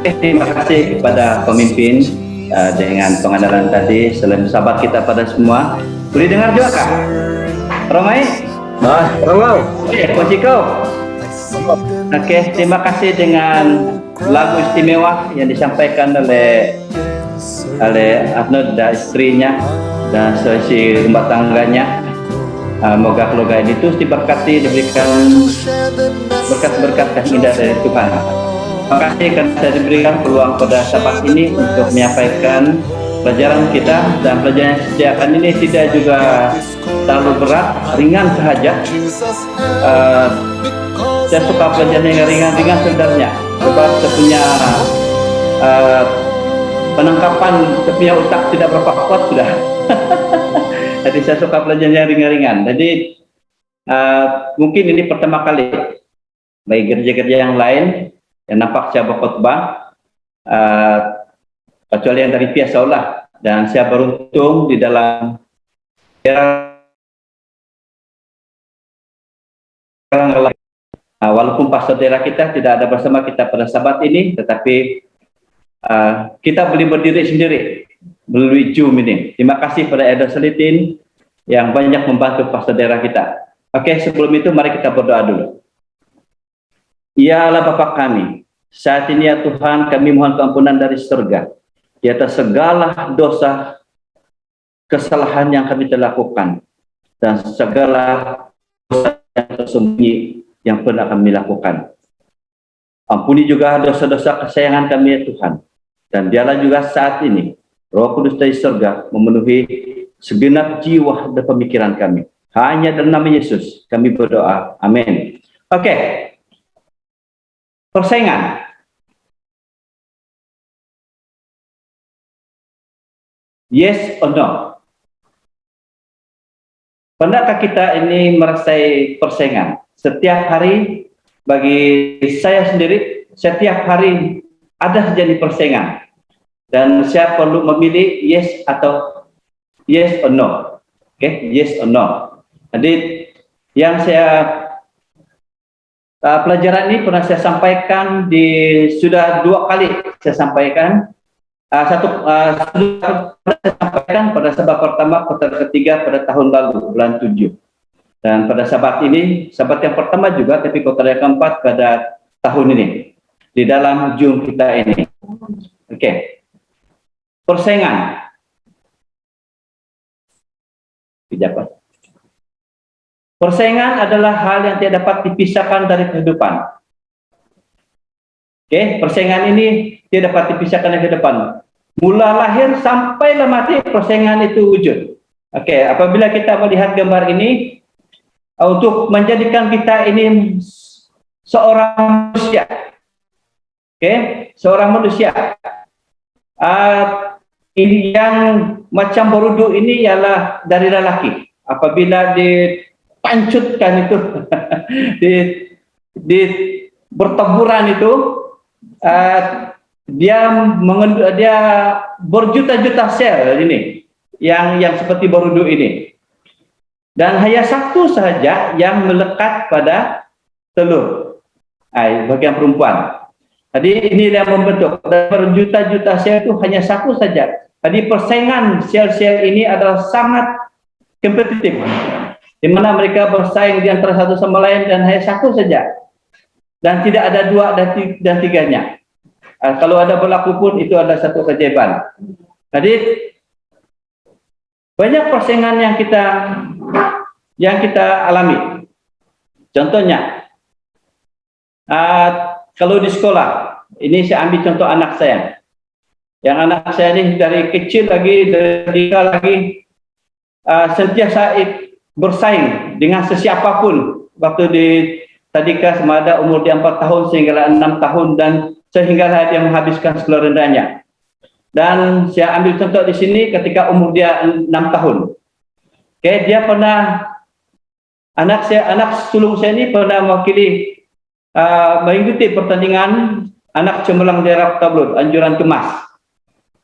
Terima kasih kepada pemimpin dengan pengandalan tadi. Selain sahabat kita pada semua, boleh dengar juga Kak? Romai? Halo. Kunci kau. Oke, terima kasih dengan lagu istimewa yang disampaikan oleh Arnold dan istrinya dan seisi rumah tangganya. Moga keluarga ini terus diberkati, diberikan berkat-berkat yang indah dari Tuhan. Terima kasih karena saya diberikan peluang pada sahabat ini untuk menyampaikan pelajaran kita, dan pelajaran yang disediakan ini tidak juga terlalu berat, ringan sahaja. Saya suka pelajaran yang ringan-ringan sebenarnya, sebab saya punya penangkapan, saya punya otak tidak berapa kuat sudah. Jadi saya suka pelajaran yang ringan-ringan. Jadi mungkin ini pertama kali bagi gereja-gereja yang lain yang nampak saya berkhotbah, kecuali yang dari Piasaula, dan saya beruntung di dalam walaupun pastor daerah kita tidak ada bersama kita pada sabat ini, tetapi kita boleh berdiri sendiri melalui Zoom ini. Terima kasih pada Eda Selitin yang banyak membantu pastor daerah kita. Oke, sebelum itu mari kita berdoa dulu. Ya Allah Bapa kami, saat ini ya Tuhan, kami mohon keampunan dari surga di atas segala dosa, kesalahan yang kami telah lakukan, dan segala dosa yang tersembunyi yang pernah kami lakukan. Ampuni juga dosa-dosa kesayangan kami ya Tuhan, dan biarlah juga saat ini Roh Kudus dari surga memenuhi segenap jiwa dan pemikiran kami. Hanya dalam nama Yesus kami berdoa, amin. Oke. Persaingan. Yes or no? Pernahkah kita ini merasai persaingan? Setiap hari, bagi saya sendiri, setiap hari ada jadi persaingan. Dan saya perlu memilih yes atau yes or no. Oke, yes or no. Jadi yang saya pelajaran ini pernah saya sampaikan sudah 2 kali saya sampaikan. Saya sampaikan pada sabat pertama kuartal ketiga pada tahun lalu bulan 7, dan pada sabat ini sabat yang pertama juga, tapi kuartal yang keempat pada tahun ini di dalam Zoom kita ini. Oke. Persaingan. Tidak. Persaingan adalah hal yang tidak dapat dipisahkan dari kehidupan. Oke, persaingan ini tidak dapat dipisahkan dari kehidupan. Mula lahir sampailah mati, persaingan itu wujud. Oke, apabila kita melihat gambar ini, untuk menjadikan kita ini seorang manusia. Oke, seorang manusia. Ini yang macam berudu ini ialah dari lelaki. Apabila dipancutkan itu, di bertaburan itu, dia berjuta-juta sel ini, yang seperti berudu ini. Dan hanya satu saja yang melekat pada telur, bagian perempuan. Jadi ini yang membentuk. Berjuta-juta sel itu hanya satu saja. Jadi persaingan sel-sel ini adalah sangat kompetitif, di mana mereka bersaing di antara satu sama lain, dan hanya satu saja, dan tidak ada dua dan tiganya. Kalau ada berlaku pun itu adalah satu keajaiban. Jadi banyak persaingan yang kita alami. Contohnya, kalau di sekolah, ini saya ambil contoh anak saya. Yang anak saya ini dari kecil lagi, sentiasa bersaing dengan sesiapapun. Waktu di tadika sama ada umur dia 4 tahun sehingga 6 tahun, dan sehingga dia menghabiskan sekolah rendahnya. Dan saya ambil contoh di sini ketika umur dia 6 tahun. Oke, dia pernah, anak sulung saya ini pernah mewakili mengikuti pertandingan anak cemerlang daerah Kota anjuran kemas.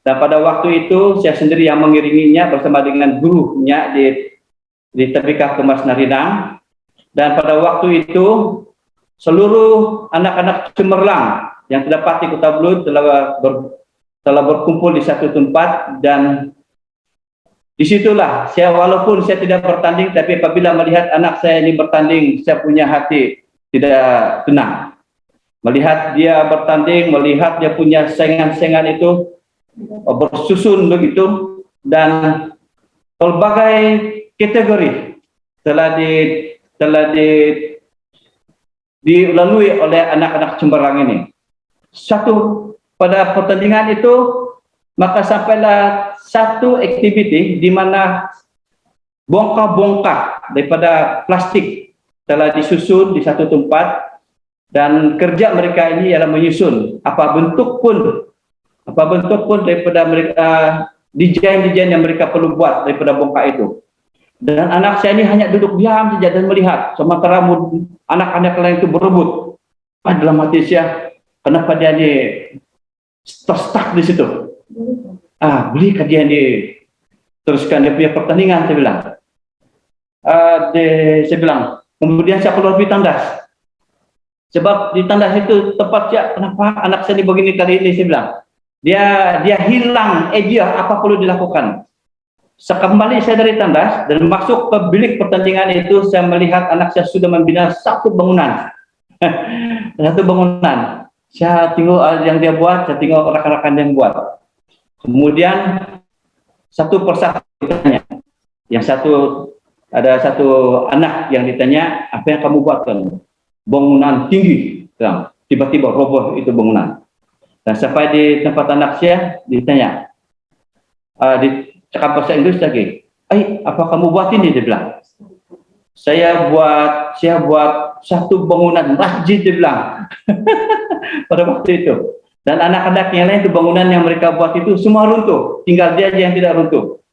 Dan pada waktu itu saya sendiri yang mengiringinya bersama dengan gurunya di Tebika Kemas Narinang. Dan pada waktu itu seluruh anak-anak cemerlang yang terdapat di Kota Belud telah berkumpul di satu tempat, dan disitulah saya, walaupun saya tidak bertanding, tapi apabila melihat anak saya ini bertanding, saya punya hati tidak tenang. Melihat dia bertanding, melihat dia punya saingan-saingan itu bersusun begitu, dan berbagai kategori telah dilalui oleh anak-anak Cemberang ini. Satu, pada pertandingan itu, maka sampailah satu aktiviti di mana bongkar-bongkar daripada plastik telah disusun di satu tempat, dan kerja mereka ini ialah menyusun apa bentuk pun daripada mereka, desain-desain yang mereka perlu buat daripada bongkar itu. Dan anak saya ini hanya duduk diam saja dan melihat, sementara anak-anak lain itu berebut. Dalam hati saya, kenapa dia ini stuck di situ? Bolehkah dia ini teruskan dia punya pertandingan, saya bilang. Saya bilang, kemudian saya keluar di tandas. Sebab di tandas itu tempat saya, kenapa anak saya ini begini kali ini, saya bilang. Dia hilang idea apa perlu dilakukan. Sekembali saya dari tandas dan masuk ke bilik pertandingan itu, saya melihat anak saya sudah membina satu bangunan. Satu bangunan. Saya tengok yang dia buat, saya tengok rekan-rekan yang buat. Kemudian satu persatu ditanya. Yang satu, ada satu anak yang ditanya, apa yang kamu buat kan? Bangunan tinggi. Tiba-tiba roboh itu bangunan. Dan sampai di tempat anak saya ditanya, cakap bahasa Inggris lagi. Apa kamu buat ini? Dia bilang. Saya buat satu bangunan masjid, dia bilang. Pada waktu itu. Dan anak-anak yang lain itu, bangunan yang mereka buat itu semua runtuh. Tinggal dia aja yang tidak runtuh.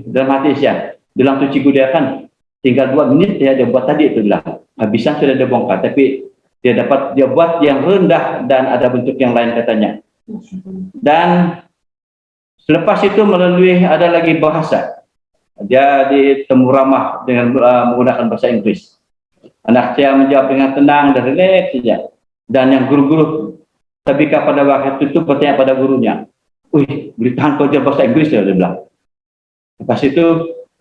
Dalam hati saya bilang tuh cikgu dia kan, tinggal 2 menit dia buat tadi itu, bilang. Habisan sudah dia bongkar, tapi dia buat yang rendah dan ada bentuk yang lain katanya. Dan selepas itu melalui ada lagi bahasa. Dia ditemu ramah dengan menggunakan bahasa Inggris. Anak saya menjawab dengan tenang dan relax saja. Dan yang guru-guru ketika pada waktu itu bertanya pada gurunya, boleh tahan kau ajar bahasa Inggris, dia bilang. Lepas itu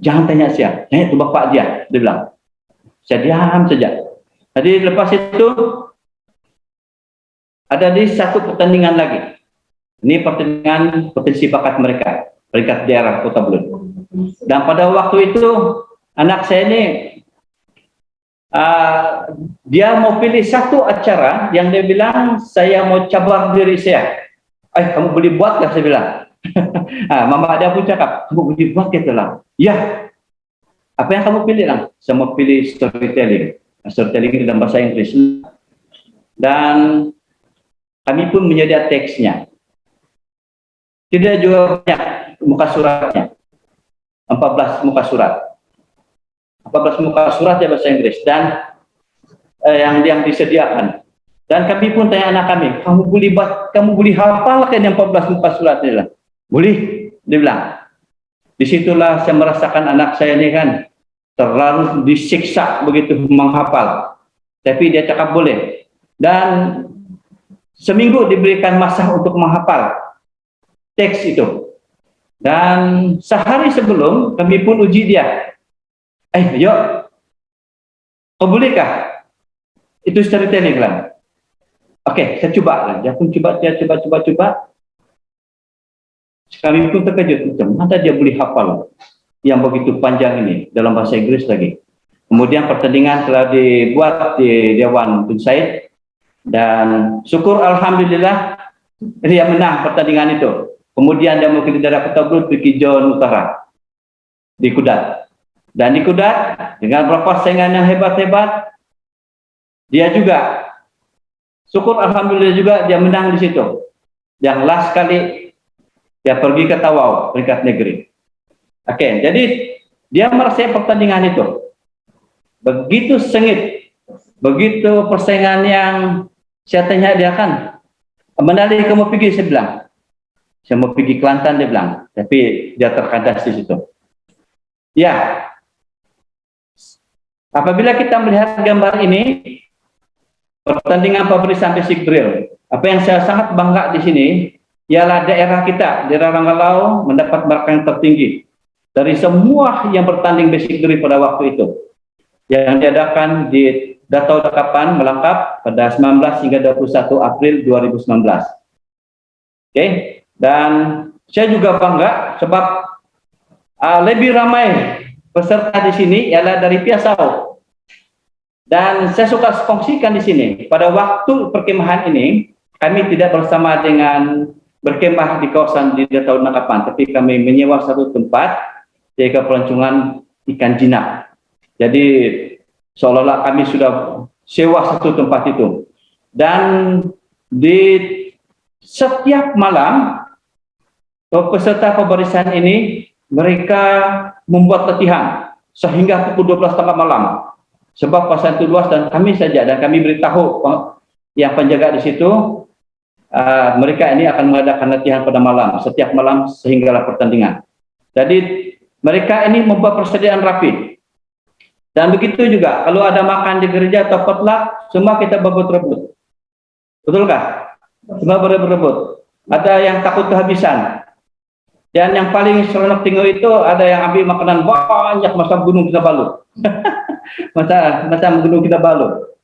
jangan tanya saya, tanya itu bapak dia bilang. Saya diam saja. Jadi lepas itu ada di satu pertandingan lagi. Ini pertandingan potensi bakat mereka, peringkat daerah Kota Belud. Dan pada waktu itu anak saya ini dia mau pilih satu acara yang dia bilang, saya mau cabar diri saya. Kamu boleh buat nggak, saya bilang. Mama dia pun cakap, kamu boleh buat gitu lah. Ya. Apa yang kamu pilih lah? Saya mau pilih storytelling. Storytelling dalam bahasa Inggris. Dan kami pun menyedia teksnya. Tidak juga banyak muka suratnya. 14 muka surat. 14 muka surat ya bahasa Inggris, dan yang disediakan. Dan kami pun tanya anak kami, kamu boleh hafalkan yang 14 muka surat ini lah? Boleh, dia bilang. Disitulah saya merasakan anak saya ini kan terlalu disiksa begitu menghafal. Tapi dia cakap boleh. Dan seminggu diberikan masa untuk menghafal teks itu. Dan sehari sebelum kami pun uji dia. Yuk, kau bolehkah? Itu storytelling lah. Oke, saya coba lah. Dia pun coba. Kami pun terkejut. Mana dia boleh hafal yang begitu panjang ini dalam bahasa Inggris lagi. Kemudian pertandingan telah dibuat di Dewan Tun Said, dan syukur alhamdulillah dia menang pertandingan itu. Kemudian dia mau ke daerah Kota Belud, pergi John Utara di Kudat. Dan di Kudat dengan beberapa saingan yang hebat-hebat, dia juga syukur alhamdulillah juga dia menang di situ. Yang last kali dia pergi ke Tawau, peringkat negeri. Oke, jadi dia merasai pertandingan itu begitu sengit, begitu persaingan yang saya tanya dia kan, Mandali kamu pergi, saya bilang. Saya mau pergi Kelantan, dia bilang. Tapi dia terkandas di situ. Ya, apabila kita melihat gambar ini, pertandingan pemberian basic drill. Apa yang saya sangat bangga di sini ialah daerah kita, daerah Ranggalau mendapat markah yang tertinggi dari semua yang bertanding basic drill pada waktu itu, yang diadakan di Datau Dakapan Melangkap pada 19 hingga 21 April 2019. Oke, dan saya juga bangga sebab lebih ramai peserta di sini ialah dari Piasau. Dan saya suka kongsikan di sini, pada waktu perkemahan ini kami tidak bersama dengan berkemah di kawasan di Datau Dakapan, tapi kami menyewa satu tempat di pelancongan ikan jinak. Jadi seolah-olah kami sudah sewa satu tempat itu. Dan di setiap malam peserta pembarisan ini mereka membuat latihan sehingga pukul 12 tengah malam. Sebab pasar itu luas dan kami saja, dan kami beritahu yang penjaga di situ, mereka ini akan mengadakan latihan pada malam, setiap malam sehinggalah pertandingan. Jadi mereka ini membuat persediaan rapi. Dan begitu juga, kalau ada makan di gereja atau potluck, semua kita berebut-rebut. Betulkah? Semua berebut-rebut. Ada yang takut kehabisan. Dan yang paling seronok tengok itu, ada yang ambil makanan banyak macam Gunung Kinabalu. macam Gunung Kinabalu.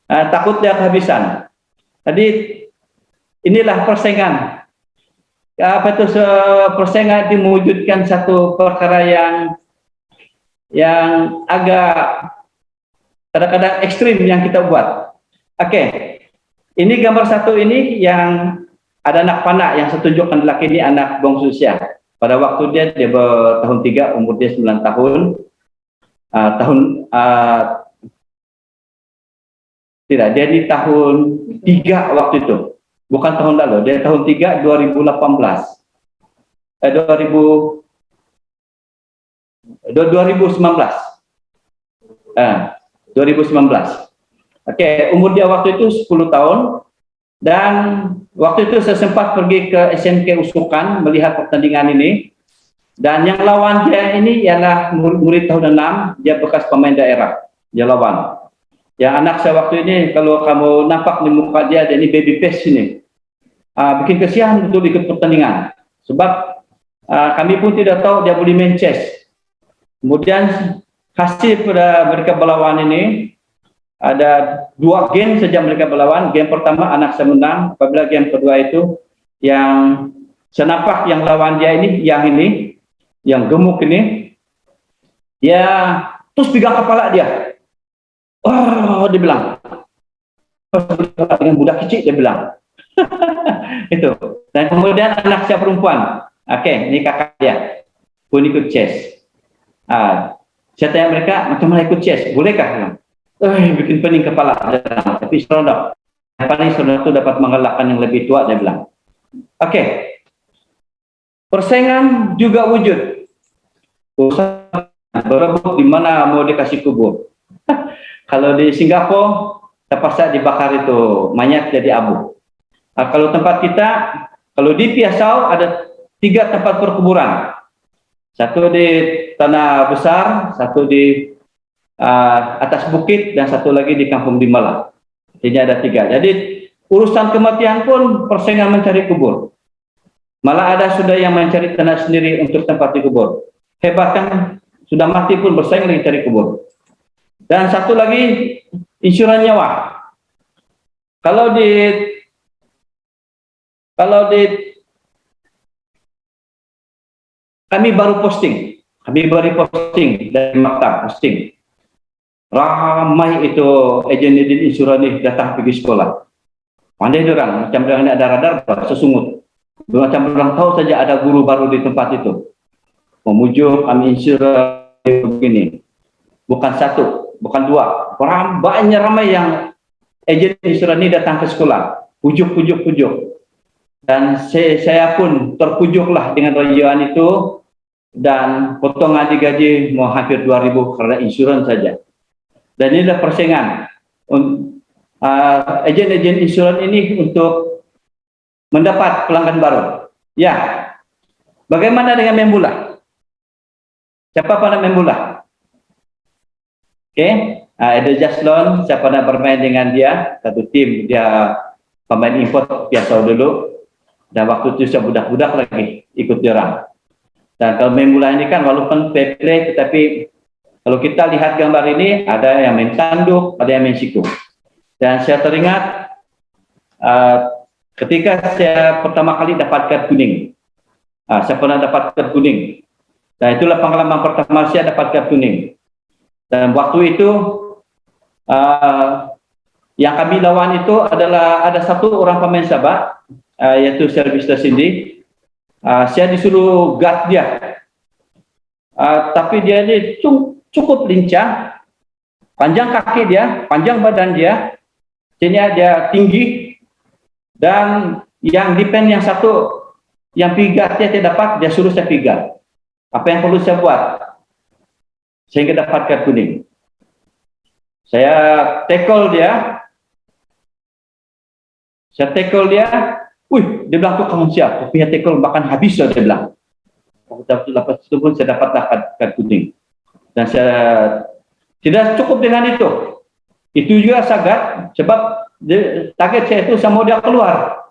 Takut dia kehabisan. Jadi, inilah persaingan. Persaingan dimewujudkan satu perkara yang agak kadang-kadang ekstrim yang kita buat. Oke, ini gambar satu ini yang ada anak panah yang saya tunjukkan laki ini anak bongsu Syah. Pada waktu dia bertahun 3, umur dia 9 tahun. Tidak, dia di tahun 3 waktu itu. Bukan tahun lalu, dia tahun 3 2018. 2019. Oke, umur dia waktu itu 10 tahun. Dan waktu itu saya sempat pergi ke SMK Usukan melihat pertandingan ini. Dan yang lawan dia ini ialah murid tahun 6, dia bekas pemain daerah. Dia lawan. Yang anak saya waktu ini, kalau kamu nampak di muka dia ini baby face ini. Bikin kesian untuk ikut pertandingan. Sebab kami pun tidak tahu dia boleh main chess. Kemudian hasil pada mereka berlawan ini, ada 2 game saja mereka berlawan. Game pertama anak saya menang, apabila game kedua itu yang senampak yang lawan dia ini, yang gemuk ini, dia terus pegang kepala dia. Oh, dia bilang, dengan budak kecil dia bilang. Itu. Dan kemudian anak saya perempuan, oke, ini kakak dia, pun ikut chess. Saya tanya mereka, macam mana ikut chess? Bolehkah? Bikin pening kepala. Tapi seronok. Yang paling seronok itu dapat mengalahkan yang lebih tua, dia bilang. Oke. Persaingan juga wujud. Berebut di mana mau dikasih kubur. Kalau di Singapura, terpaksa dibakar itu mayat jadi abu. Kalau tempat kita, kalau di Piasau ada 3 tempat perkuburan. Satu di Tanah Besar, satu di atas bukit, dan satu lagi di Kampung Dimala. Jadi ada 3. Jadi urusan kematian pun persaingan mencari kubur. Malah ada sudah yang mencari tanah sendiri untuk tempat dikubur. Hebat kan? Sudah mati pun bersaing lagi cari kubur. Dan satu lagi insuran nyawa. Kalau kami baru posting dari maktab posting. Ramai itu agen insuran ini datang pergi sekolah. Pandai orang, macam orang ini ada radar, sesungut. Macam orang tahu saja ada guru baru di tempat itu. Memujuk kami insuran begini. Bukan 1, bukan 2. Orang banyak ramai yang agen insuran ini datang ke sekolah. Pujuk. Dan saya pun terpujuklah dengan rayuan itu. Dan potongan digaji mau hampir 2.000 karena insuran saja. Dan inilah persaingan agen-agen insuran ini untuk mendapat pelanggan baru. Ya, bagaimana dengan main bola? Siapa pandai main bola? Oke, Edo Jaslon, saya pernah bermain dengan dia, satu tim, dia pemain import biasa dulu, dan waktu itu saya budak-budak lagi ikut dia orang. Dan kalau main bola ini kan walaupun fair play, tetapi kalau kita lihat gambar ini, ada yang main tanduk, ada yang main siku. Dan saya teringat ketika saya pertama kali dapat kartu kuning, saya pernah dapat kartu kuning. Dan itulah pengalaman pertama saya dapat kartu kuning. Dan waktu itu yang kami lawan itu adalah ada satu orang pemain Sabah, yaitu Servister Cindy. Saya disuruh guard dia, tapi dia ini cukup lincah, panjang kaki dia, panjang badan dia, sehingga dia tinggi, dan yang defend yang satu, yang pigat dia tidak dapat, dia suruh saya pigat. Apa yang perlu saya buat sehingga dapat kartu kuning? Saya tackle dia, dia bilang tuh kamu siap, tapi ya tackle bahkan habis dia bilang. Lepas itu pun saya dapat kartu kuning. Dan saya tidak cukup dengan itu. Itu juga sangat, sebab target saya itu saya mau dia keluar.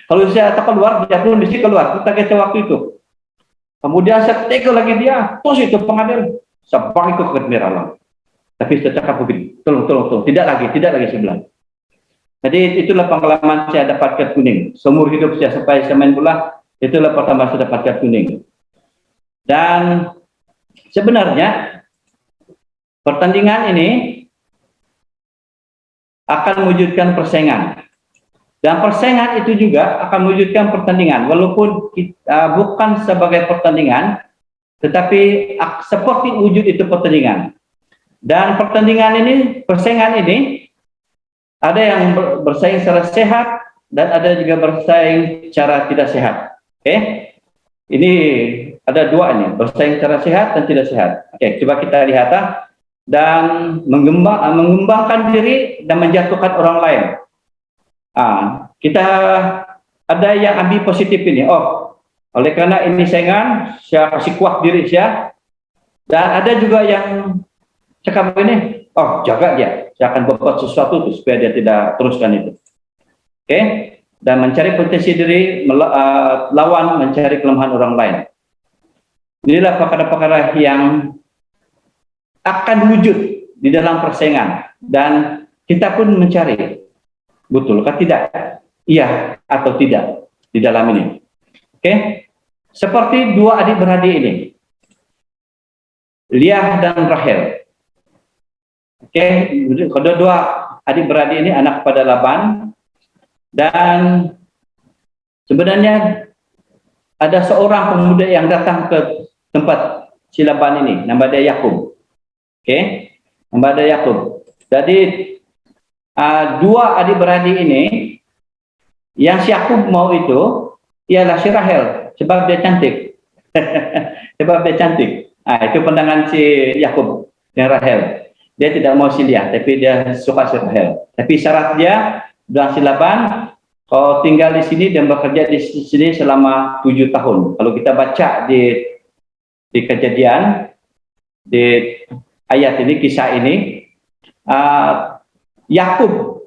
Kalau saya tak keluar, dia pun mesti keluar. Itu target saya waktu itu. Kemudian saya tackle lagi dia, terus itu pengambil, saya balik ke kartu merah. Tapi saya cakap begini, tolong, tidak lagi sebelah. Jadi itulah pengalaman saya dapat kartu kuning. Seumur hidup saya sampai saya main bola, itulah pertama saya dapat kartu kuning. Dan sebenarnya pertandingan ini akan mewujudkan persaingan. Dan persaingan itu juga akan mewujudkan pertandingan, walaupun bukan sebagai pertandingan, tetapi seperti wujud itu pertandingan. Dan pertandingan ini, persaingan ini, ada yang bersaing secara sehat, dan ada juga bersaing secara tidak sehat. Oke? Ini ada dua ini, bersaing secara sehat dan tidak sehat. Oke, coba kita lihat. Dan mengembangkan diri dan menjatuhkan orang lain. Kita ada yang ambil positif ini. Oleh karena ini saingan, saya kasih kuat diri saya. Dan ada juga yang cakap ini, jaga dia, saya akan berbuat sesuatu tuh, supaya dia tidak teruskan itu. Oke? Dan mencari potensi diri, lawan mencari kelemahan orang lain. Inilah perkara-perkara yang akan wujud di dalam persaingan, dan kita pun mencari betul atau tidak, iya atau tidak di dalam ini. Oke? Seperti dua adik-beradik ini, Leah dan Rahel. Oke, kedua adik-beradik ini anak pada Laban, dan sebenarnya ada seorang pemuda yang datang ke tempat si Laban ini, nama dia Yakub. Oke, nama dia Yakub. Jadi dua adik-beradik ini, yang si Yakub mau itu ialah si Rahel, sebab dia cantik. Sebab dia cantik. Itu pandangan si Yakub dan Rahel. Dia tidak mau si Leah, tapi dia suka si Rahel. Tapi syarat dia, bilang si Laban, kau tinggal di sini dan bekerja di sini selama 7 tahun. Kalau kita baca di Kejadian, di ayat ini, kisah ini, Yakub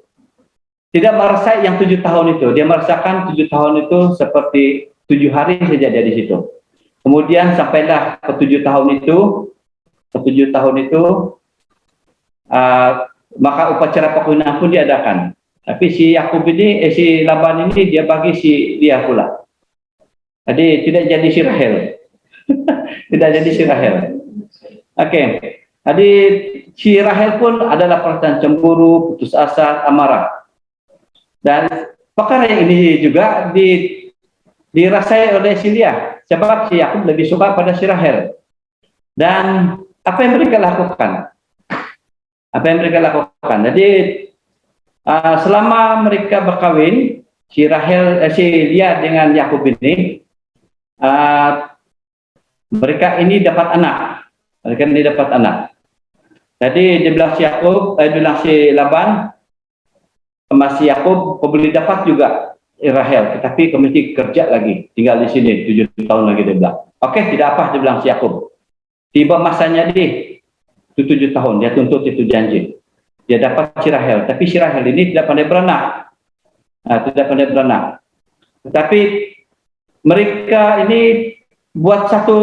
tidak merasa yang 7 tahun itu. Dia merasakan 7 tahun itu seperti 7 hari saja dia di situ. Kemudian sampailah ke 7 tahun itu, maka upacara perkawinan pun diadakan. Tapi si Yakub ini, si Laban ini dia bagi si Leah pula. Jadi tidak jadi si Rahel. Tidak jadi si Rahel. Oke. Jadi si Rahel pun adalah perasaan cemburu, putus asa, amarah. Dan perkara ini juga dirasai oleh si Leah, sebab si Yakub lebih suka pada si Rahel. Dan apa yang mereka lakukan? Jadi selama mereka berkawin, si Leah dengan Yakub ini, mereka ini dapat anak. Jadi dia bilang si Yakub, bilang si Laban, sama si Yakub, kau boleh dapat juga Rahel, tetapi kau mesti kerja lagi, tinggal di sini 7 tahun lagi, dia bilang. Oke, tidak apa, dia bilang si Yakub. Tiba masanya itu 7 tahun, dia tuntut itu janji. Dia dapat si Rahel, tapi si Rahel ini tidak pandai beranak. Tidak pandai beranak. Tetapi mereka ini buat satu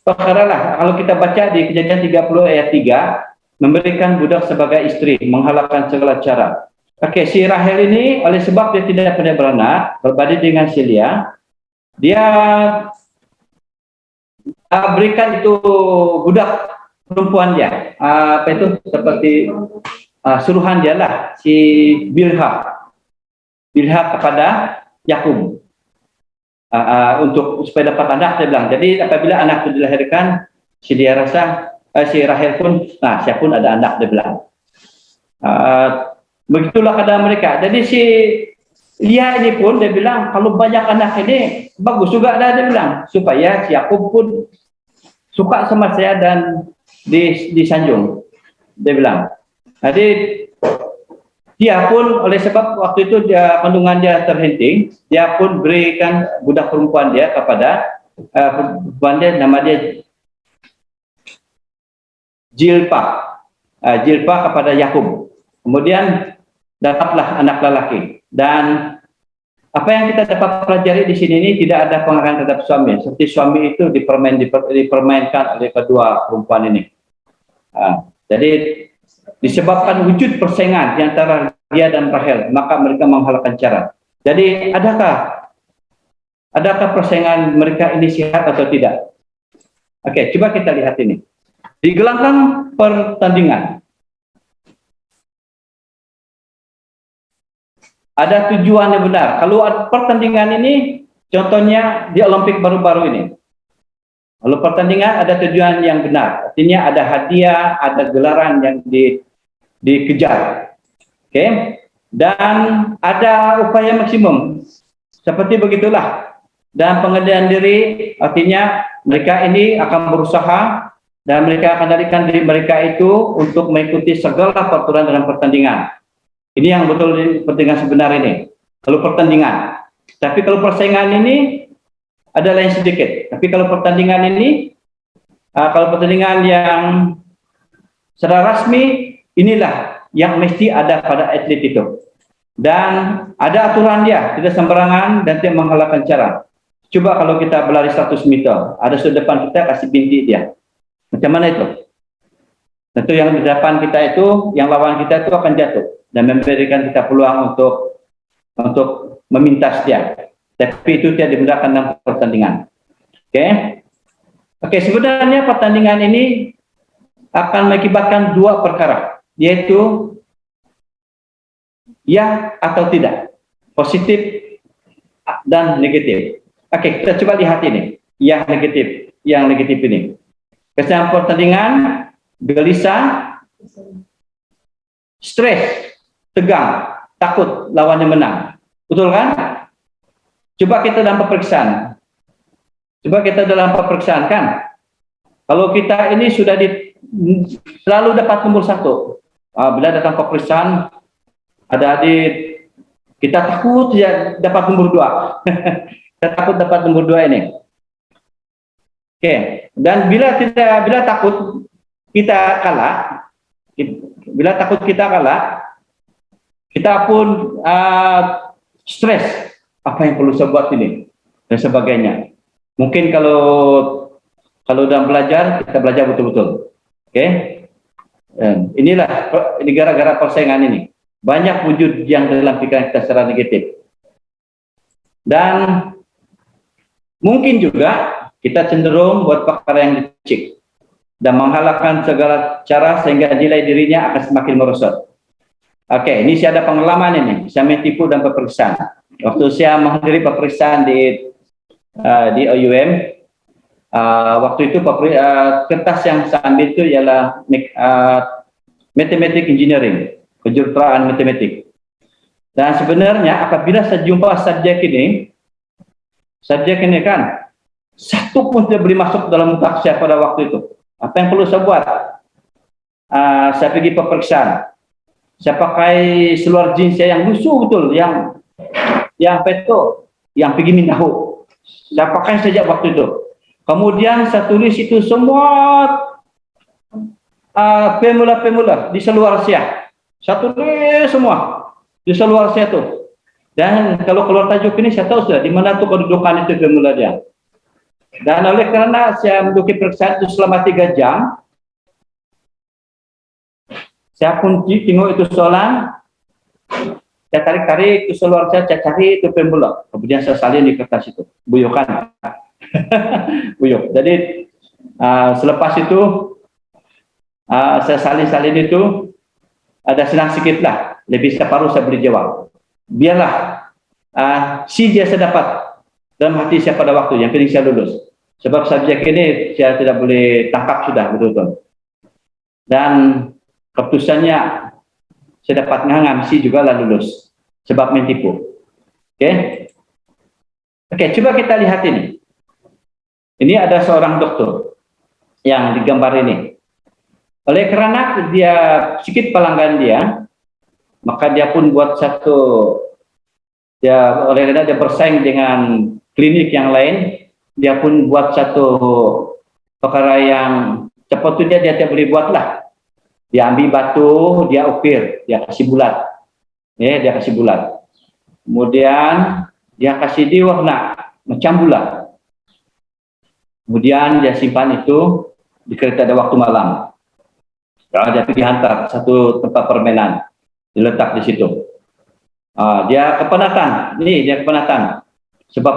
perkara lah. Kalau kita baca di Kejadian 30 ayat 3, memberikan budak sebagai istri, menghalalkan segala cara. Oke, si Rahel ini oleh sebab dia tidak pandai beranak, berbanding dengan si Lea, dia berikan itu budak perempuan dia, apa itu seperti suruhan dia lah, si Bilha kepada Yakub untuk supaya dapat anak, dia bilang. Jadi apabila anak itu dilahirkan, si dia rasa si Rahel pun, saya pun ada anak, dia bilang. Begitulah keadaan mereka. Jadi si Lia ini pun dia bilang, kalau banyak anak ini bagus juga dah, dia bilang, supaya si Yakub pun suka sama saya dan disanjung, dia bilang. Jadi dia pun oleh sebab waktu itu dia kandungan dia terhenting, dia pun berikan budak perempuan dia kepada perempuan dia, nama dia Jilpa kepada Yakub. Kemudian dapatlah anak lelaki. Dan apa yang kita dapat pelajari di sini ini tidak ada pengaruh terhadap suami. Seperti suami itu dipermainkan oleh kedua perempuan ini. Jadi disebabkan wujud persaingan di antara dia dan Rahel, maka mereka menghalalkan cara. Jadi adakah persaingan mereka ini sehat atau tidak? Oke, coba kita lihat ini. Di gelanggang pertandingan ada tujuan yang benar. Kalau pertandingan ini, contohnya di Olimpik baru-baru ini, kalau pertandingan ada tujuan yang benar, artinya ada hadiah, ada gelaran yang dikejar, oke? Dan ada upaya maksimum, seperti begitulah. Dan pengendalian diri, artinya mereka ini akan berusaha dan mereka akan kendalikan diri mereka itu untuk mengikuti segala peraturan dalam pertandingan. Ini yang betul pertandingan sebenar ini. Kalau pertandingan, tapi kalau persaingan ini ada lain sedikit. Tapi kalau pertandingan ini, kalau pertandingan yang secara resmi, inilah yang mesti ada pada atlet itu. Dan ada aturan dia, tidak sembarangan dan tidak menghalalkan cara. Coba kalau kita berlari 100 meter, ada sudut depan kita kasih bintik dia. Macam mana itu? Tentu yang di depan kita itu, yang lawan kita itu akan jatuh dan memberikan kita peluang untuk memintas dia. Tapi itu tidak dibenarkan dalam pertandingan. Oke, sebenarnya pertandingan ini akan mengakibatkan dua perkara, yaitu ya atau tidak, positif dan negatif. Oke, kita coba lihat ini, ya negatif, yang negatif ini. Kesan pertandingan, gelisah, stres, tegang, takut lawannya menang. Betul kan? Coba kita dalam pemeriksaan. Kan? Kalau kita ini sudah selalu dapat nomor 1. Bila datang pemeriksaan, ada kita takut ya dapat nomor 2. Kita takut dapat nomor 2 ini. Oke. Dan bila takut kita kalah, kita pun stres. Apa yang perlu saya buat ini dan sebagainya. Mungkin kalau dalam belajar kita belajar betul-betul. Oke. Inilah gara-gara persaingan ini. Banyak wujud yang dalam pikiran kita secara negatif. Dan mungkin juga kita cenderung buat perkara yang licik dan menghalalkan segala cara sehingga nilai dirinya akan semakin merosot. Oke, ini saya ada pengalaman ini, saya menipu dan pemeriksaan. Waktu saya menghadiri pemeriksaan di OUM, waktu itu kertas yang saya ambil itu ialah Mathematics Engineering, kejuruteraan matematik. Dan sebenarnya apabila saya jumpa subjek ini kan, satu pun tidak boleh masuk dalam otak saya pada waktu itu. Apa yang perlu saya buat? Saya pergi pemeriksaan. Saya pakai seluar jeans saya yang lusuh betul, yang peto, yang pergi minahu. Saya pakai sejak waktu itu. Kemudian saya tulis itu semua pemula-pemula di seluar Asia. Satu semua di seluar Asia tuh. Dan kalau keluar tajuk ini saya tahu sudah di mana tuh kedudukan itu pemula dia. Dan oleh karena saya menduduki periksaan itu selama 3 jam, saya kunci tengok itu soalan, saya tarik-tarik itu seluar saya cari itu pemula. Kemudian saya salin di kertas itu, buyukan, buyuk. Jadi selepas itu saya salin-salin itu ada senang sedikit lah, lebih separuh saya beri jawab. Biarlah si dia saya dapat dalam hati saya pada waktu yang penting saya lulus. Sebab subjek ini saya tidak boleh tangkap sudah betul-betul. Dan keputusannya saya dapat ngangam si juga lah lulus sebab mentipu. Oke, coba kita lihat ini. Ini ada seorang dokter yang digambar ini. Oleh karena dia sedikit pelanggan dia, maka dia pun buat satu, oleh karena dia bersaing dengan klinik yang lain, dia pun buat satu perkara yang cepat itu dia boleh buat lah. Dia ambil batu, dia ukir, dia kasih bulat, dia kasih bulat. Kemudian dia kasih dia warna macam bulat. Kemudian dia simpan itu di kereta ada waktu malam. Dia pergi hantar satu tempat permainan, diletak di situ. Dia kepenatan, dia kepenatan. Sebab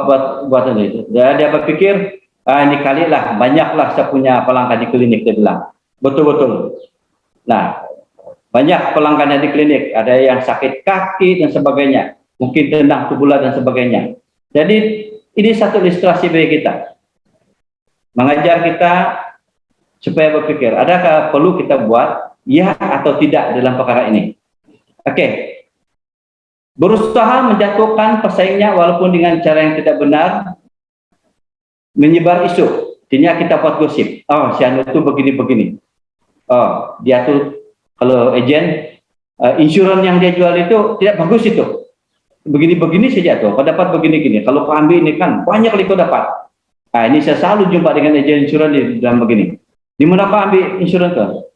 buat ini, dia berpikir ini kali lah banyaklah saya punya pelanggan di klinik, dia bilang. Betul-betul. Nah, banyak pelanggannya di klinik, ada yang sakit kaki dan sebagainya, mungkin tendang tubular dan sebagainya. Jadi ini satu ilustrasi bagi kita, mengajar kita supaya berpikir, adakah perlu kita buat ya atau tidak dalam perkara ini. Oke. Berusaha menjatuhkan pesaingnya walaupun dengan cara yang tidak benar, menyebar isu. Artinya kita buat gosip. Oh, si Anu itu begini-begini. Oh, dia tuh kalau agen insuran yang dia jual itu tidak bagus itu. Begini-begini saja tuh, kau dapat begini-gini. Kalau kau ambil ini kan banyak kali kau dapat. Ini saya selalu jumpa dengan agen insuran di dalam begini. Di mana kau ambil insuran tuh?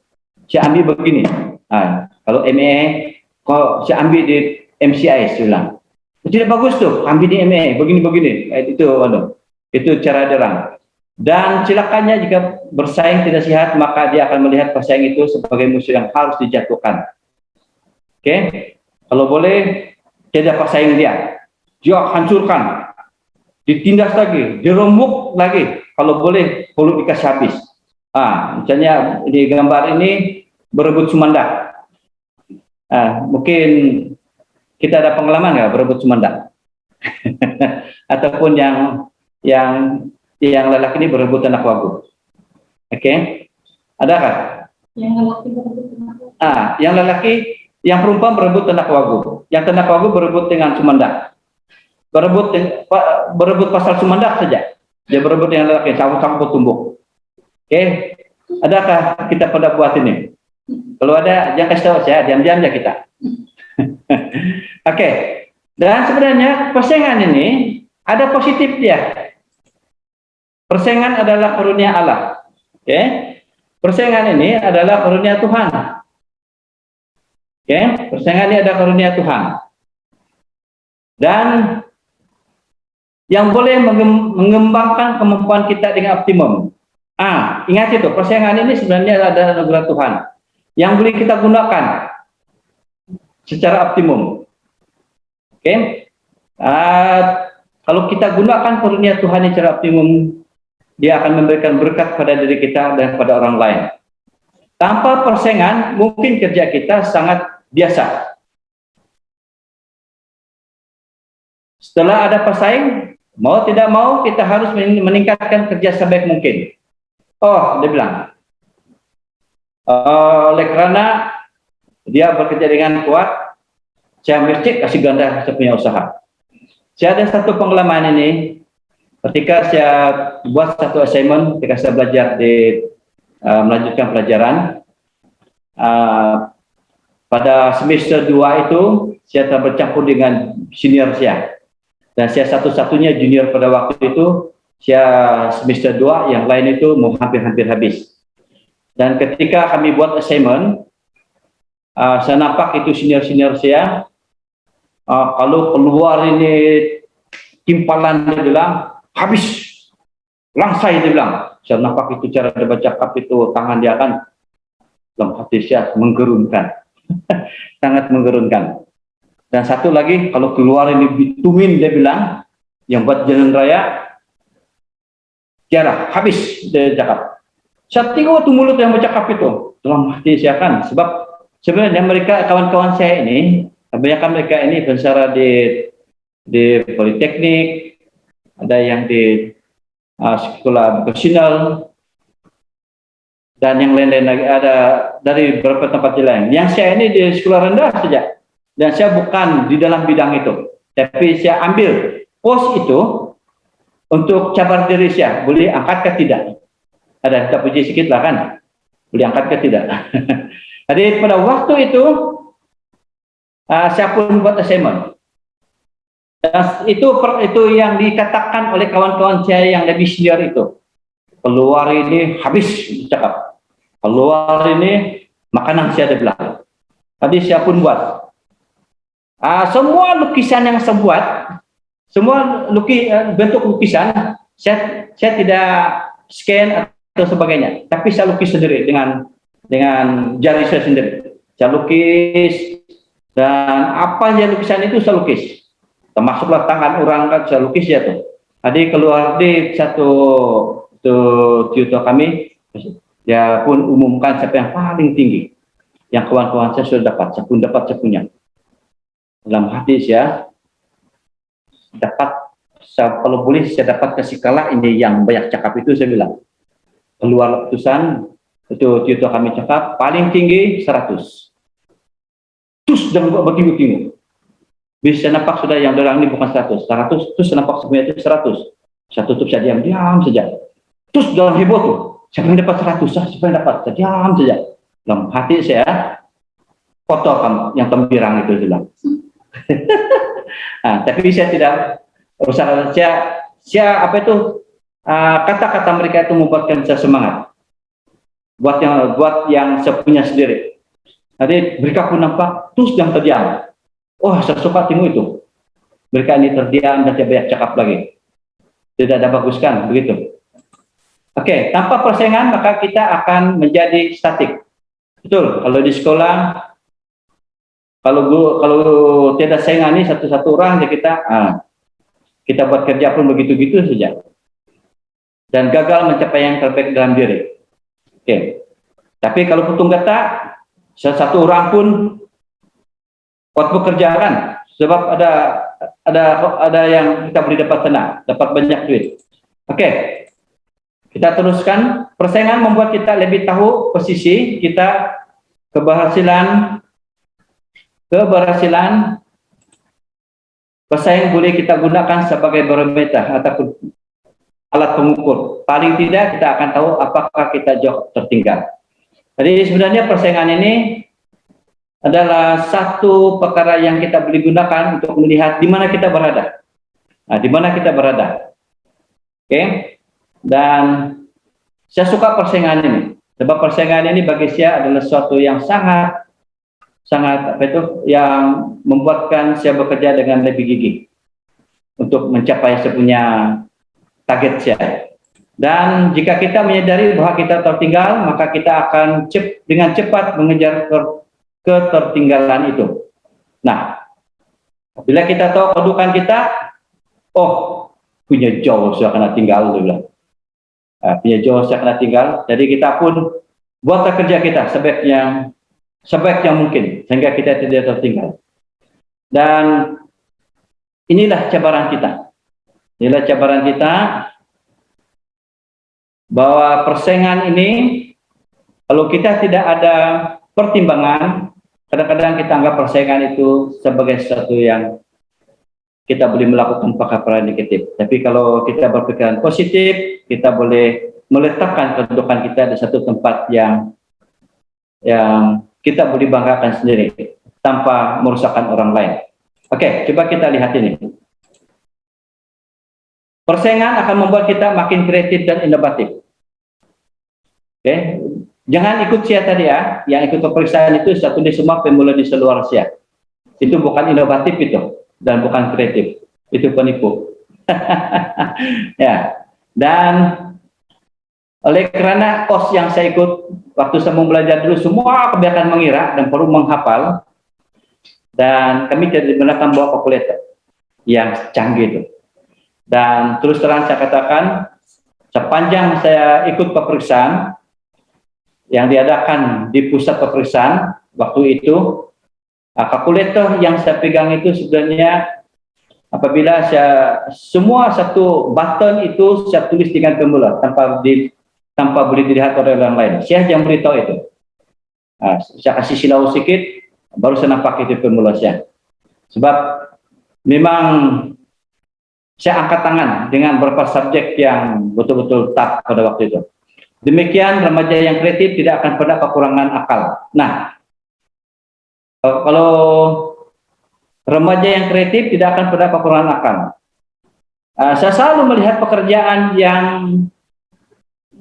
Saya ambil begini. Kalau MA, kau saya ambil di MCI bilang, tidak bagus tuh, ambil di MA, begini-begini, itu cara derang. Dan celakanya jika bersaing tidak sehat, maka dia akan melihat pesaing itu sebagai musuh yang harus dijatuhkan. Oke, kalau boleh tidak pesaing dia hancurkan, ditindas lagi, dirembuk lagi, kalau boleh perlu dikasih habis. Misalnya di gambar ini berebut Sumanda, mungkin kita ada pengalaman nggak berebut Sumanda? Ataupun yang lelaki ini berebut anak wagu. Oke? Adakah? Yang lelaki, yang perempuan berebut anak wagu. Yang anak wagu berebut dengan Sumanda. Berebut pasal Sumanda saja. Dia berebut dengan lelaki, sangkut tumbuk. Oke? Adakah kita pada buat ini? Kalau ada, jangan kasih tahu saya, diam-diam aja kita. Oke. Dan sebenarnya persaingan ini ada positif dia. Persaingan adalah karunia Allah. Oke. Persaingan ini adalah karunia Tuhan. Oke. Persaingan ini adalah karunia Tuhan. Dan yang boleh mengembangkan kemampuan kita dengan optimum. Ingat itu, persaingan ini sebenarnya adalah anugerah Tuhan yang boleh kita gunakan secara optimum. Oke. Kalau kita gunakan karunia Tuhan secara optimum, dia akan memberikan berkat pada diri kita dan pada orang lain. Tanpa persaingan, mungkin kerja kita sangat biasa. Setelah ada pesaing, mau tidak mau kita harus meningkatkan kerja sebaik mungkin. Dia bilang, oleh karena dia bekerja dengan kuat, saya mercek kasih ganda saya punya usaha. Saya ada satu pengalaman ini, ketika saya buat satu assignment, ketika saya belajar melanjutkan pelajaran, pada semester 2 itu, saya telah bercampur dengan senior saya. Dan saya satu-satunya junior pada waktu itu, saya semester 2, yang lain itu mau hampir-hampir habis. Dan ketika kami buat assignment, saya nampak itu senior-senior saya, kalau keluar ini timpalan, dia bilang, habis, langsai, dia bilang. Saya nampak itu cara dia bercakap itu, tangan dia kan, dalam hati saya menggerunkan, sangat menggerunkan. Dan satu lagi, kalau keluar ini bitumin, dia bilang, yang buat jalan raya, tiara, habis, dia cakap. Saya tengok tuh mulut yang bercakap itu, dalam hati saya kan, sebab sebenarnya mereka, kawan-kawan saya ini, kebanyakan mereka ini berbicara di politeknik, ada yang di sekolah vokasional, dan yang lain-lain lagi, ada dari beberapa tempat lain. Yang saya ini di sekolah rendah saja, dan saya bukan di dalam bidang itu, tapi saya ambil pos itu untuk cabar diri saya, boleh angkat ke tidak. Ada kita puji sedikit lah kan, boleh angkat ke tidak. Jadi pada waktu itu saya pun buat assignment. Dan itu yang dikatakan oleh kawan-kawan saya yang lebih senior itu. Keluar ini habis cakap. Keluar ini makanan saya ada bilang. Tadi saya pun buat. Semua lukisan yang saya buat, semua bentuk lukisan, saya tidak scan atau sebagainya. Tapi saya lukis sendiri dengan jari saya sendiri. Saya lukis, dan apa yang lukisan itu saya lukis. Termasuklah tangan orang kan saya lukis ya tuh. Tadi keluar di satu tutor kami, dia pun umumkan siapa yang paling tinggi. Yang kawan-kawan saya sudah dapat, saya pun dapat, saya punya. Dalam hati saya dapat, kalau boleh saya dapat kasih kalah ini yang banyak cakap itu, saya bilang. Keluar letusan, itu tutor kami cakap, paling tinggi 100. Terus dan bertinggu-tinggu. Bisa nampak sudah yang orang ini bukan 100, terus nampak sebenarnya itu 100. Saya tutup, saya diam saja. Terus dalam heboh tuh, siapa yang dapat 100, siapa yang dapat, saya diam saja. Dalam hati saya, foto yang gembirang itu bilang. Tapi saya tidak usah, saya apa itu, kata-kata mereka itu membuatkan saya semangat. Buat yang saya punya sendiri. Jadi mereka pun nampak, terus yang terdiam. Oh, saya suka tengok itu. Mereka ini terdiam dan tidak banyak cakap lagi. Tidak ada bagus kan, begitu. Oke, tanpa persaingan maka kita akan menjadi statik. Betul, kalau di sekolah, kalau tidak saingan ini satu-satu orang, ya kita buat kerja pun begitu-gitu saja. Dan gagal mencapai yang terbaik dalam diri. Oke. Tapi kalau putung kata, satu orang pun buat bekerja kan, sebab ada yang kita boleh dapat senang, dapat banyak duit. Oke, kita teruskan. Persaingan membuat kita lebih tahu posisi kita, keberhasilan. Pesaing boleh kita gunakan sebagai barometer ataupun alat pengukur. Paling tidak kita akan tahu apakah kita jauh tertinggal. Jadi sebenarnya persaingan ini adalah satu perkara yang kita boleh gunakan untuk melihat di mana kita berada. Di mana kita berada. Oke. Dan saya suka persaingan ini. Sebab persaingan ini bagi saya adalah sesuatu yang sangat apa itu, yang membuatkan saya bekerja dengan lebih gigih untuk mencapai sepunya target saya. Dan jika kita menyadari bahwa kita tertinggal, maka kita akan dengan cepat mengejar ketertinggalan itu. Nah, bila kita tahu kedudukan kita, punya jauh saya kena tinggal, punya jauh saya kena tinggal. Jadi kita pun buat kerja kita sebaik yang mungkin sehingga kita tidak tertinggal. Dan inilah cabaran kita. Inilah cabaran kita, bahwa persaingan ini kalau kita tidak ada pertimbangan, kadang-kadang kita anggap persaingan itu sebagai sesuatu yang kita boleh melakukan perkara negatif. Tapi kalau kita berpikiran positif, kita boleh meletakkan kedudukan kita di satu tempat yang kita boleh banggakan sendiri tanpa merusakkan orang lain. Oke, coba kita lihat ini. Persaingan akan membuat kita makin kreatif dan inovatif. Oke, Jangan ikut saya tadi ya, yang ikut pemeriksaan itu saya tulis semua pemula di seluar saya. Itu bukan inovatif itu, dan bukan kreatif. Itu penipu. Ya, dan oleh karena kos yang saya ikut waktu saya mau belajar dulu semua kebanyakan mengira dan perlu menghafal, dan kami tidak menggunakan bawa kalkulator yang canggih itu. Dan terus terang saya katakan, sepanjang saya ikut pemeriksaan yang diadakan di pusat pemeriksaan waktu itu, kalkulator yang saya pegang itu sebenarnya apabila saya semua satu button itu saya tulis dengan pemula tanpa boleh dilihat oleh orang lain. Saya yang beritahu itu. Saya kasih silau sedikit, baru saya nampak itu pemula saya. Sebab memang saya angkat tangan dengan beberapa subjek yang betul-betul tak pada waktu itu. Demikian remaja yang kreatif tidak akan pernah kekurangan akal. Nah, kalau remaja yang kreatif tidak akan pernah kekurangan akal. Saya selalu melihat pekerjaan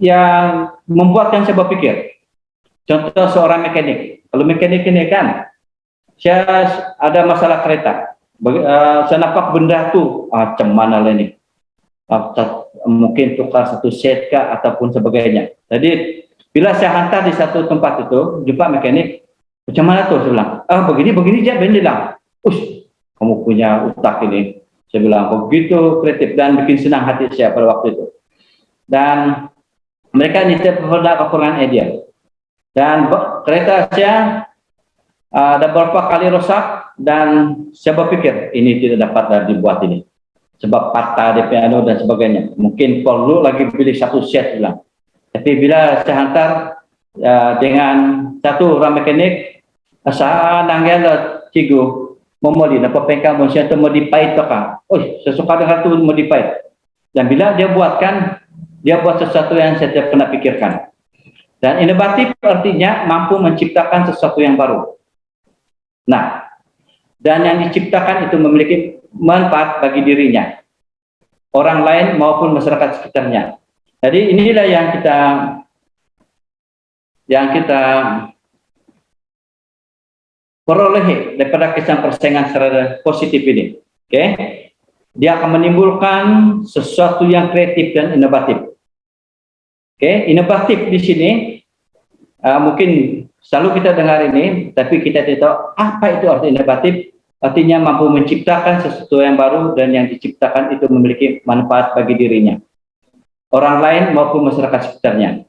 yang membuatkan saya berpikir. Contoh seorang mekanik. Kalau mekanik ini kan, saya ada masalah kereta. Saya nampak benda tuh, macam mana lah ini. Mungkin tukar satu set kah ataupun sebagainya. Jadi bila saya hantar di satu tempat itu, jumpa mekanik, macam mana tuh? Saya bilang, begini dia bilang, kamu punya otak ini. Saya bilang, begitu kreatif dan bikin senang hati saya pada waktu itu. Dan mereka ini tidak pernah kekurangan ide. Dan kereta saya ada beberapa kali rusak dan saya berpikir ini tidak dapat dibuat ini. Sebab patah di piano dan sebagainya. Mungkin perlu lagi pilih satu set bilang. Tapi bila saya hantar dengan satu orang mekanik, saya nanggel cigu memoli napa pengkang monsia tu modify to kan. Saya suka dengan tu modify. Dan bila dia buatkan, dia buat sesuatu yang saya tidak pernah pikirkan. Dan inovatif artinya mampu menciptakan sesuatu yang baru. Nah, dan yang diciptakan itu memiliki manfaat bagi dirinya, orang lain maupun masyarakat sekitarnya. Jadi inilah yang kita peroleh daripada kesan persaingan secara positif ini. Oke, dia akan menimbulkan sesuatu yang kreatif dan inovatif. Oke, inovatif di sini mungkin selalu kita dengar ini, tapi kita tidak tahu apa itu arti inovatif. Artinya mampu menciptakan sesuatu yang baru dan yang diciptakan itu memiliki manfaat bagi dirinya, orang lain maupun masyarakat sekitarnya.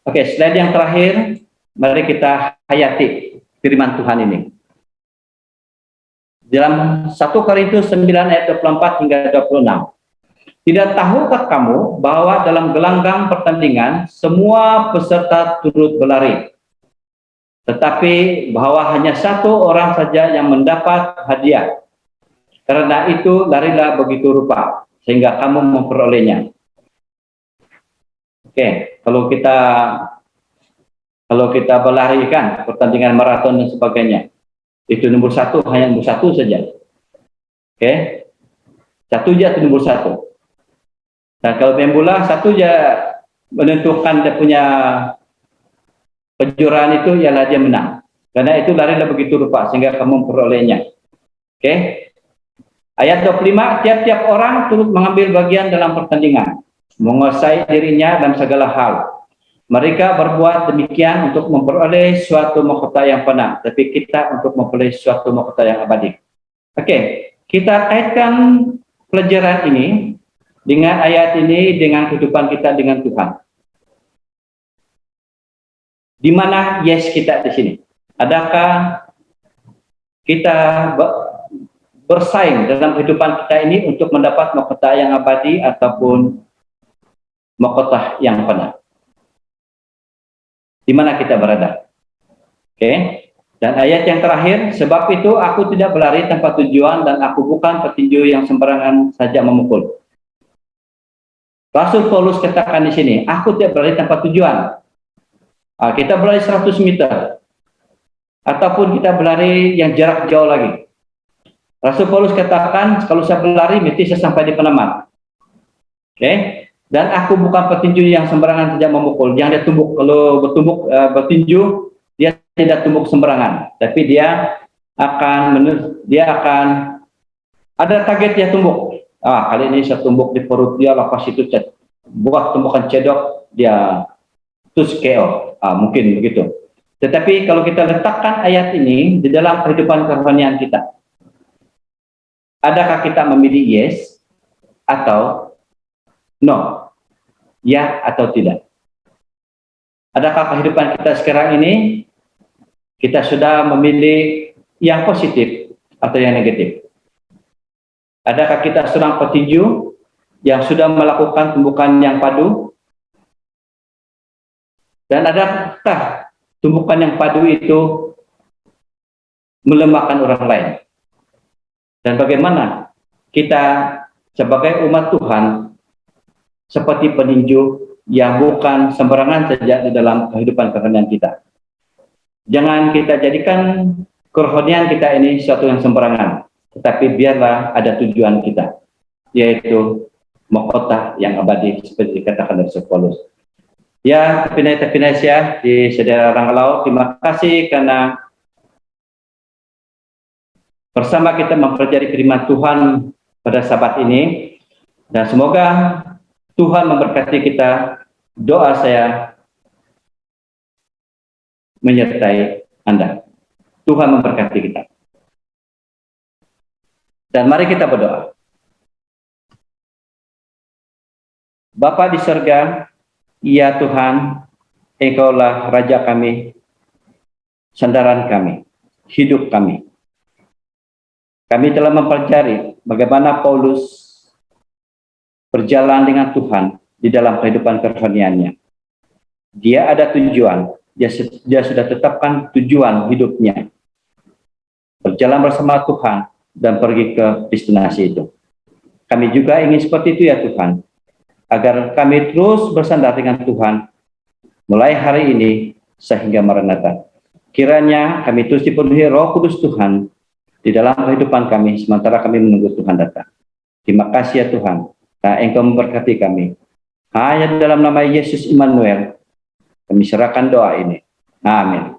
Oke, slide yang terakhir, mari kita hayati firman Tuhan ini. Dalam 1 Korintus 9 ayat 24 hingga 26. Tidak tahukah kamu bahwa dalam gelanggang pertandingan semua peserta turut berlari, tetapi bahwa hanya satu orang saja yang mendapat hadiah. Karena itu larilah begitu rupa sehingga kamu memperolehnya. Oke, kalau kita berlari kan pertandingan maraton dan sebagainya, itu nomor satu hanya nomor satu saja. Oke, satu aja itu nomor satu. Dan kalau main bola satu aja menentukan dia punya kejuaraan itu ialah dia menang. Karena itu larilah begitu rupa sehingga kamu memperolehnya. Oke. Ayat 25, tiap-tiap orang turut mengambil bagian dalam pertandingan, menguasai dirinya dalam segala hal. Mereka berbuat demikian untuk memperoleh suatu mahkota yang fana, tapi kita untuk memperoleh suatu mahkota yang abadi. Oke, kita kaitkan pelajaran ini dengan ayat ini dengan kehidupan kita dengan Tuhan. Di mana yes kita di sini? Adakah kita bersaing dalam kehidupan kita ini untuk mendapat mahkota yang abadi ataupun mahkota yang fana? Di mana kita berada? Oke. Dan ayat yang terakhir, sebab itu aku tidak berlari tanpa tujuan dan aku bukan petinju yang sembarangan saja memukul. Rasul Paulus katakan di sini, aku tidak berlari tanpa tujuan. Kita berlari 100 meter, ataupun kita berlari yang jarak jauh lagi. Rasul Paulus katakan, kalau saya berlari, mesti saya sampai di penemat. Oke, Dan aku bukan petinju yang sembarangan saja memukul. Yang dia tumbuk, kalau bertinju, dia tidak tumbuk sembarangan, tapi dia akan ada target dia tumbuk. Kali ini saya tumbuk di perut dia, lepas itu buat tumbukan cedok, dia terus KO. Mungkin begitu. Tetapi kalau kita letakkan ayat ini di dalam kehidupan kerohanian kita, adakah kita memilih yes atau no? Ya atau tidak? Adakah kehidupan kita sekarang ini kita sudah memilih yang positif atau yang negatif? Adakah kita seorang petinju yang sudah melakukan tumbukan yang padu? Dan adakah tumbukan yang padu itu melemahkan orang lain? Dan bagaimana kita sebagai umat Tuhan seperti peninju yang bukan sembarangan saja di dalam kehidupan kerohanian kita? Jangan kita jadikan kerohanian kita ini sesuatu yang sembarangan, tetapi biarlah ada tujuan kita, yaitu mahkota yang abadi seperti dikatakan oleh Paulus. Ya, Pinai-Pinai di saudara Ranggalau, terima kasih karena bersama kita mempelajari firman Tuhan pada Sabat ini, dan semoga Tuhan memberkati kita. Doa saya menyertai Anda. Tuhan memberkati kita. Dan mari kita berdoa. Bapa di surga, ya Tuhan, Engkaulah Raja kami, sandaran kami, hidup kami. Kami telah mempelajari bagaimana Paulus berjalan dengan Tuhan di dalam kehidupan kerohaniannya. Dia ada tujuan, dia sudah tetapkan tujuan hidupnya. Berjalan bersama Tuhan dan pergi ke destinasi itu. Kami juga ingin seperti itu ya Tuhan, agar kami terus bersandar dengan Tuhan mulai hari ini sehingga Maranatha. Kiranya kami terus dipenuhi Roh Kudus Tuhan di dalam kehidupan kami sementara kami menunggu Tuhan datang. Terima kasih ya Tuhan. Nah, Engkau memberkati kami. Hanya dalam nama Yesus Immanuel kami serahkan doa ini. Amin.